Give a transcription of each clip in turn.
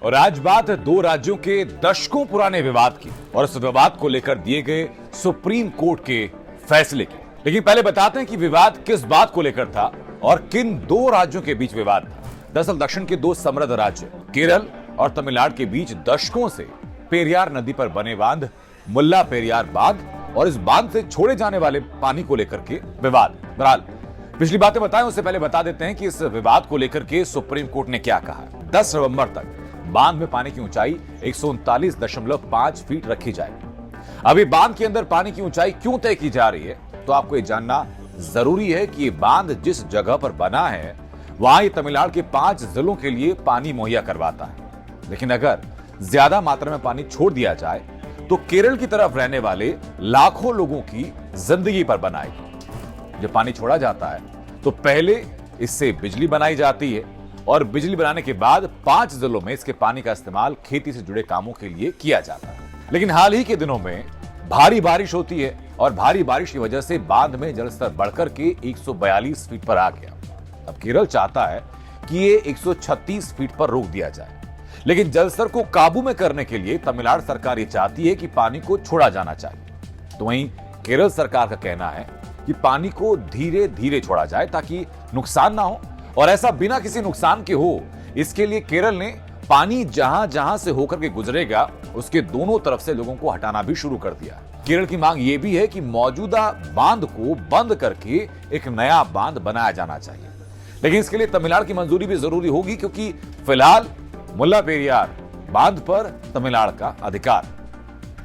और आज बात है दो राज्यों के दशकों पुराने विवाद की और इस विवाद को लेकर दिए गए सुप्रीम कोर्ट के फैसले की। लेकिन पहले बताते हैं कि विवाद किस बात को लेकर था और किन दो राज्यों के बीच विवाद था। दरअसल दक्षिण के दो समृद्ध राज्य केरल और तमिलनाडु के बीच दशकों से पेरियार नदी पर बने बांध मुल्ला पेरियार बांध और इस बांध से छोड़े जाने वाले पानी को लेकर के विवाद। बहरहाल पिछली बातें बताएं उससे पहले बता देते हैं कि इस विवाद को लेकर के सुप्रीम कोर्ट ने क्या कहा। 10 नवंबर तक बांध में पानी की ऊंचाई 139.5 फीट रखी जाएगी। अभी बांध के अंदर पानी की ऊंचाई क्यों तय की जा रही है, तो आपको ये जानना जरूरी है कि ये बांध जिस जगह पर बना है वहां ये तमिलनाडु के 5 जिलों के लिए पानी मुहैया करवाता है। लेकिन अगर ज्यादा मात्रा में पानी छोड़ दिया जाए तो केरल की तरफ रहने वाले लाखों लोगों की जिंदगी पर बनाएगी। जब पानी छोड़ा जाता है तो पहले इससे बिजली बनाई जाती है और बिजली बनाने के बाद 5 जिलों में इसके पानी का इस्तेमाल खेती से जुड़े कामों के लिए किया जाता है। लेकिन हाल ही के दिनों में भारी बारिश होती है और भारी बारिश की वजह से बांध में जलस्तर बढ़कर के 142 फीट पर आ गया। अब केरल चाहता है कि ये 136 फीट पर रोक दिया जाए, लेकिन जलस्तर को काबू में करने के लिए तमिलनाडु सरकार ये चाहती है कि पानी को छोड़ा जाना चाहिए। तो वहीं केरल सरकार का कहना है कि पानी को धीरे धीरे छोड़ा जाए ताकि नुकसान ना हो और ऐसा बिना किसी नुकसान के हो। इसके लिए केरल ने पानी जहां जहां से होकर के गुजरेगा उसके दोनों तरफ से लोगों को हटाना भी शुरू कर दिया। केरल की मांग यह भी है कि मौजूदा बांध को बंद करके एक नया बांध बनाया जाना चाहिए, लेकिन इसके लिए तमिलनाडु की मंजूरी भी जरूरी होगी क्योंकि फिलहाल मुल्ला पेरियार बांध पर तमिलनाडु का अधिकार।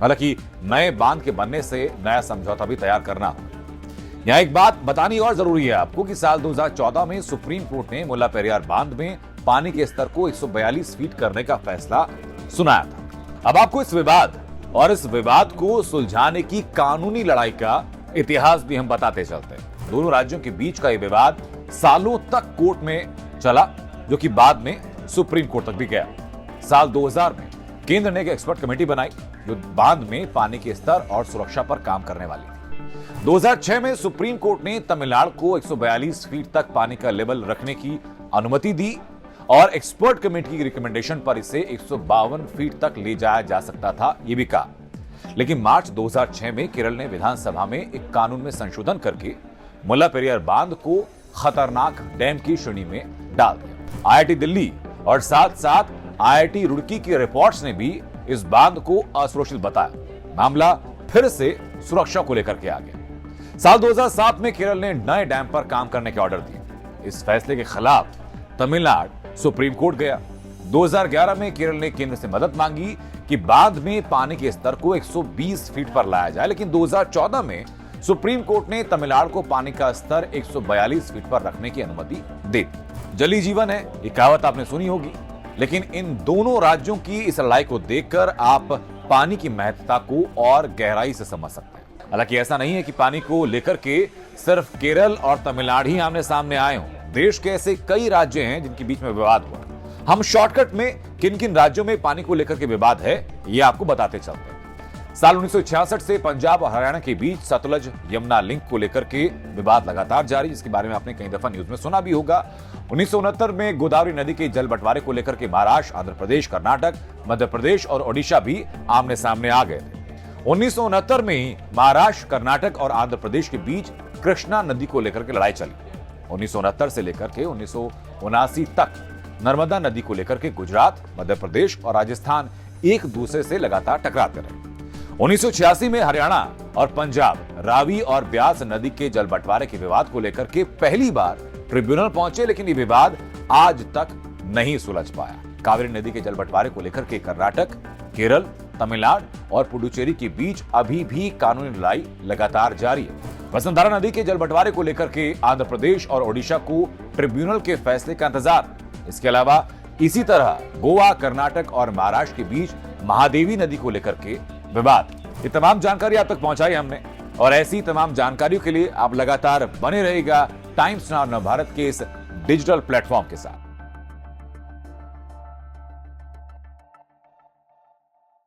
हालांकि नए बांध के बनने से नया समझौता भी तैयार करना होगा। यहां एक बात बतानी और जरूरी है आपको कि साल 2014 में सुप्रीम कोर्ट ने मुल्ला पेरियार बांध में पानी के स्तर को 142 फीट करने का फैसला सुनाया था। अब आपको इस विवाद और इस विवाद को सुलझाने की कानूनी लड़ाई का इतिहास भी हम बताते चलते हैं। दोनों राज्यों के बीच का यह विवाद सालों तक कोर्ट में चला, जो कि बाद में सुप्रीम कोर्ट तक भी गया। साल 2000 में केंद्र ने एक एक्सपर्ट कमेटी बनाई जो बांध में पानी के स्तर और सुरक्षा पर काम करने वाली थी। 2006 में सुप्रीम कोर्ट ने तमिलनाडु को 142 फीट तक पानी का लेवल रखने की अनुमति दी और एक्सपर्ट कमेटी की रिकमेंडेशन पर इसे 152 फीट तक ले जाया जा सकता था, यह भी कहा। लेकिन मार्च 2006 में केरल ने विधानसभा में एक कानून में संशोधन करके मुल्ला पेरियार बांध को खतरनाक डैम की श्रेणी में डाल दिया। आईआईटी दिल्ली और साथ साथ आईआईटी रुड़की की रिपोर्ट्स ने भी इस बांध को असुरक्षित बताया। मामला फिर से सुरक्षा को लेकर के आ गया। साल 2007 में केरल ने नए डैम पर काम करने के ऑर्डर दिए। इस फैसले के खिलाफ तमिलनाडु सुप्रीम कोर्ट गया। 2011 में केरल ने केंद्र से मदद मांगी कि बांध में पानी के स्तर को 120 फीट पर लाया जाए, लेकिन 2014 में सुप्रीम कोर्ट ने तमिलनाडु को पानी का स्तर 142 फीट पर रखने की अनुमति दे दी। जल जीवन है, ये कहावत आपने सुनी होगी, लेकिन इन दोनों राज्यों की इस लड़ाई को देखकर आप पानी की महत्ता को और गहराई से समझ सकते हैं। हालांकि ऐसा नहीं है कि पानी को लेकर के सिर्फ केरल और तमिलनाडु ही आमने सामने आए हों। देश के ऐसे कई राज्य हैं जिनके बीच में विवाद हुआ। हम शॉर्टकट में किन किन राज्यों में पानी को लेकर के विवाद है ये आपको बताते चलते हैं। साल 1966 से पंजाब और हरियाणा के बीच सतलज यमुना लिंक को लेकर के विवाद लगातार जारी, जिसके बारे में आपने कई दफा न्यूज में सुना भी होगा। 1969 में गोदावरी नदी के जल बंटवारे को लेकर के महाराष्ट्र, आंध्र प्रदेश, कर्नाटक, मध्य प्रदेश और ओडिशा भी आमने सामने आ गए थे। 1969 में ही महाराष्ट्र, कर्नाटक और आंध्र प्रदेश के बीच कृष्णा नदी को लेकर के लड़ाई चली। 1969 से लेकर के 1979 तक नर्मदा नदी को लेकर के गुजरात, मध्य प्रदेश और राजस्थान एक दूसरे से लगातार टकराते रहे। 1986 में हरियाणा और पंजाब रावी और ब्यास नदी के जल बंटवारे के विवाद को लेकर के पहली बार ट्रिब्यूनल पहुंचे, लेकिन ये विवाद आज तक नहीं सुलझ पाया। कावेरी नदी के जल बंटवारे को लेकर के कर्नाटक, केरल, तमिलनाडु और पुडुचेरी के बीच अभी भी कानूनी लड़ाई लगातार जारी है। वसुंधरा नदी के जल बंटवारे को लेकर के आंध्र प्रदेश और ओडिशा को ट्रिब्यूनल के फैसले का इंतजार। इसके अलावा इसी तरह गोवा, कर्नाटक और महाराष्ट्र के बीच महादेवी नदी को लेकर के विवाद। ये तमाम जानकारी आप तक पहुंचाई हमने और ऐसी तमाम जानकारियों के लिए आप लगातार बने रहेगा टाइम्स नाउ नवभारत के इस डिजिटल प्लेटफॉर्म के साथ।